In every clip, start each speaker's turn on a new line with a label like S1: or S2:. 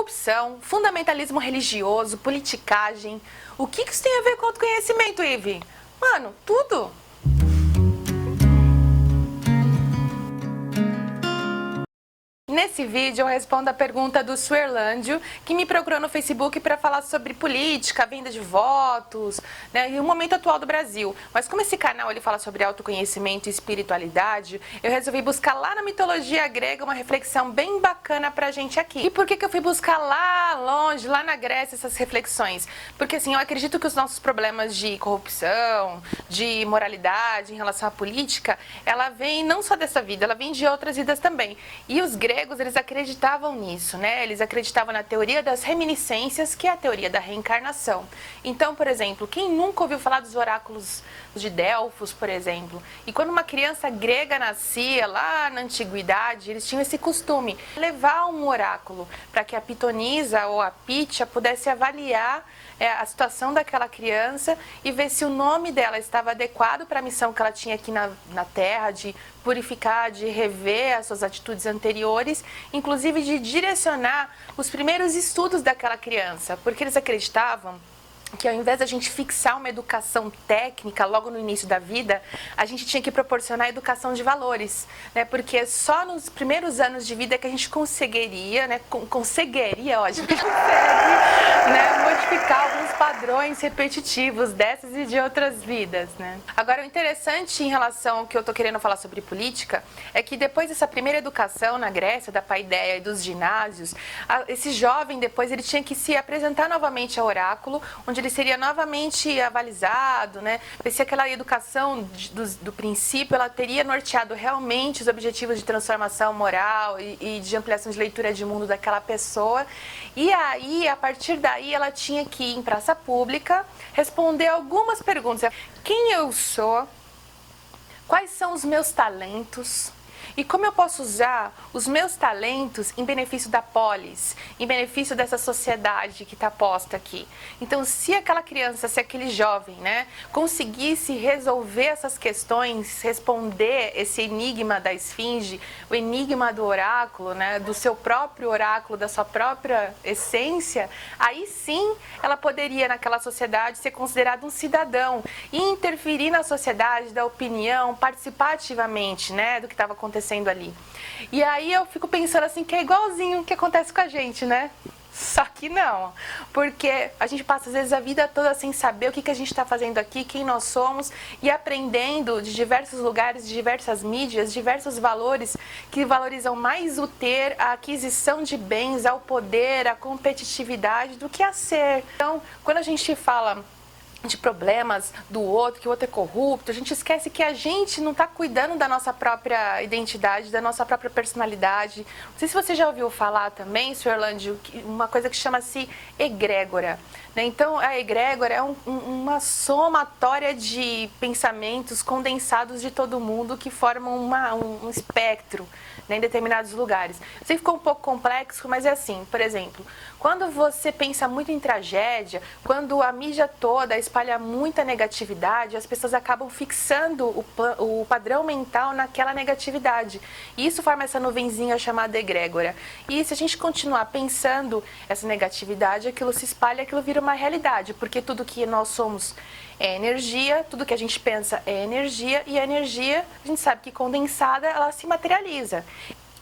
S1: corrupção, fundamentalismo religioso, politicagem. O que isso tem a ver com autoconhecimento, Ive? Mano, tudo! Nesse vídeo eu respondo a pergunta do Suerlândio, que me procurou no Facebook para falar sobre política, venda de votos, né, e o momento atual do Brasil. Mas como esse canal ele fala sobre autoconhecimento e espiritualidade, eu resolvi buscar lá na mitologia grega uma reflexão bem bacana pra gente aqui. E por que eu fui buscar lá longe, lá na Grécia, essas reflexões? Porque assim, eu acredito que os nossos problemas de corrupção, de moralidade em relação à política, ela vem não só dessa vida, ela vem de outras vidas também. E os gregos, eles acreditavam nisso, né? Eles acreditavam na teoria das reminiscências, que é a teoria da reencarnação. Então, por exemplo, quem nunca ouviu falar dos oráculos de Delfos, por exemplo? E quando uma criança grega nascia, lá na antiguidade, eles tinham esse costume de levar um oráculo para que a pitonisa ou a Pitia pudesse avaliar a situação daquela criança e ver se o nome dela estava adequado para a missão que ela tinha aqui na Terra, de purificar, de rever as suas atitudes anteriores, inclusive de direcionar os primeiros estudos daquela criança, porque eles acreditavam que ao invés da gente fixar uma educação técnica logo no início da vida, a gente tinha que proporcionar educação de valores, né? Porque só nos primeiros anos de vida que a gente conseguiria, né? Conseguiria, ó, a gente consegue, né? Modificar alguns padrões repetitivos dessas e de outras vidas, né? Agora, o interessante em relação ao que eu tô querendo falar sobre política é que depois dessa primeira educação na Grécia, da paideia e dos ginásios, esse jovem depois ele tinha que se apresentar novamente ao oráculo, onde ele seria novamente avalizado, né? Ver se aquela educação do princípio ela teria norteado realmente os objetivos de transformação moral e de ampliação de leitura de mundo daquela pessoa. E aí, a partir daí, ela tinha que ir em praça pública responder algumas perguntas. Quem eu sou? Quais são os meus talentos? E como eu posso usar os meus talentos em benefício da polis, em benefício dessa sociedade que está posta aqui? Então, se aquela criança, se aquele jovem, né, conseguisse resolver essas questões, responder esse enigma da esfinge, o enigma do oráculo, né, do seu próprio oráculo, da sua própria essência, aí sim ela poderia, naquela sociedade, ser considerada um cidadão e interferir na sociedade, dar opinião, participar ativamente, né, do que estava acontecendo ali. E aí eu fico pensando assim, que é igualzinho o que acontece com a gente, né? Só que não, porque a gente passa às vezes a vida toda sem saber o que a gente está fazendo aqui, quem nós somos, e aprendendo de diversos lugares, de diversas mídias, diversos valores que valorizam mais o ter, a aquisição de bens, ao poder, a competitividade, do que a ser. Então, quando a gente fala de problemas do outro, que o outro é corrupto, a gente esquece que a gente não está cuidando da nossa própria identidade, da nossa própria personalidade. Não sei se você já ouviu falar também, Suerlândio, uma coisa que chama-se egrégora. Então, a egrégora é uma somatória de pensamentos condensados de todo mundo que formam um espectro, né, em determinados lugares. Eu sei que ficou um pouco complexo, mas é assim, por exemplo, quando você pensa muito em tragédia, quando a mídia toda espalha muita negatividade, as pessoas acabam fixando o padrão mental naquela negatividade. E isso forma essa nuvenzinha chamada egrégora. E se a gente continuar pensando essa negatividade, aquilo se espalha, aquilo vira uma realidade, porque tudo que nós somos é energia, tudo que a gente pensa é energia, e a energia, a gente sabe que condensada, ela se materializa.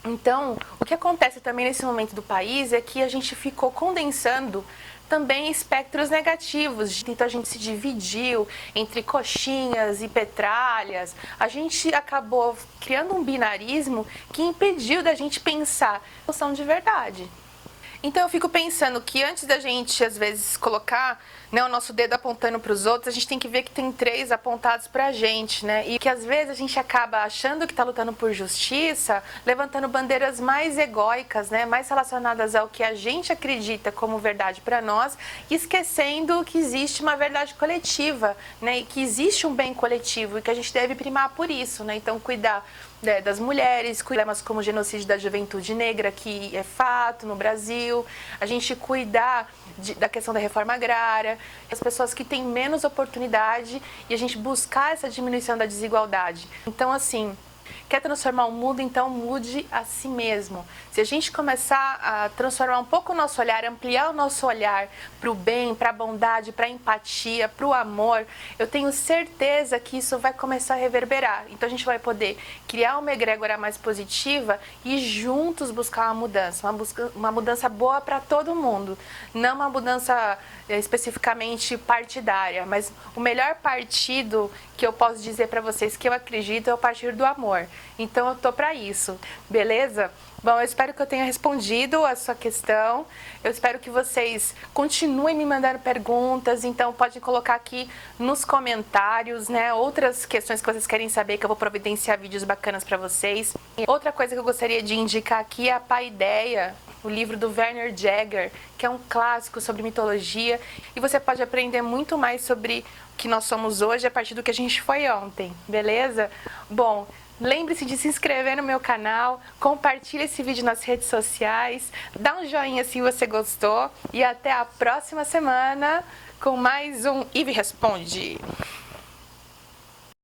S1: Então, o que acontece também nesse momento do país é que a gente ficou condensando também espectros negativos. Então a gente se dividiu entre coxinhas e petralhas. A gente acabou criando um binarismo que impediu da gente pensar a noção de verdade. Então eu fico pensando que antes da gente, às vezes, colocar, né, o nosso dedo apontando para os outros, a gente tem que ver que tem 3 apontados para a gente, né? E que às vezes a gente acaba achando que está lutando por justiça, levantando bandeiras mais egóicas, né, mais relacionadas ao que a gente acredita como verdade para nós, e esquecendo que existe uma verdade coletiva, né, e que existe um bem coletivo e que a gente deve primar por isso, né? Então cuidar das mulheres, problemas como o genocídio da juventude negra, que é fato no Brasil, a gente cuidar da questão da reforma agrária, as pessoas que têm menos oportunidade, e a gente buscar essa diminuição da desigualdade. Então, assim, Quer transformar o mundo? Então mude a si mesmo. Se a gente começar a transformar um pouco o nosso olhar, ampliar o nosso olhar para o bem, para a bondade, para a empatia, para o amor, eu tenho certeza que isso vai começar a reverberar. Então a gente vai poder criar uma egrégora mais positiva e juntos buscar uma mudança boa para todo mundo. Não uma mudança especificamente partidária, mas o melhor partido que eu posso dizer para vocês que eu acredito é o partido do amor. Então eu tô para isso, beleza? Bom, eu espero que eu tenha respondido a sua questão. Eu espero que vocês continuem me mandando perguntas. Então pode colocar aqui nos comentários, né, outras questões que vocês querem saber, que eu vou providenciar vídeos bacanas para vocês. Outra coisa que eu gostaria de indicar aqui é a Paideia, o livro do Werner Jaeger, que é um clássico sobre mitologia, e você pode aprender muito mais sobre o que nós somos hoje a partir do que a gente foi ontem, beleza? Bom, lembre-se de se inscrever no meu canal, compartilhe esse vídeo nas redes sociais, dá um joinha se você gostou e até a próxima semana com mais um Ive Responde.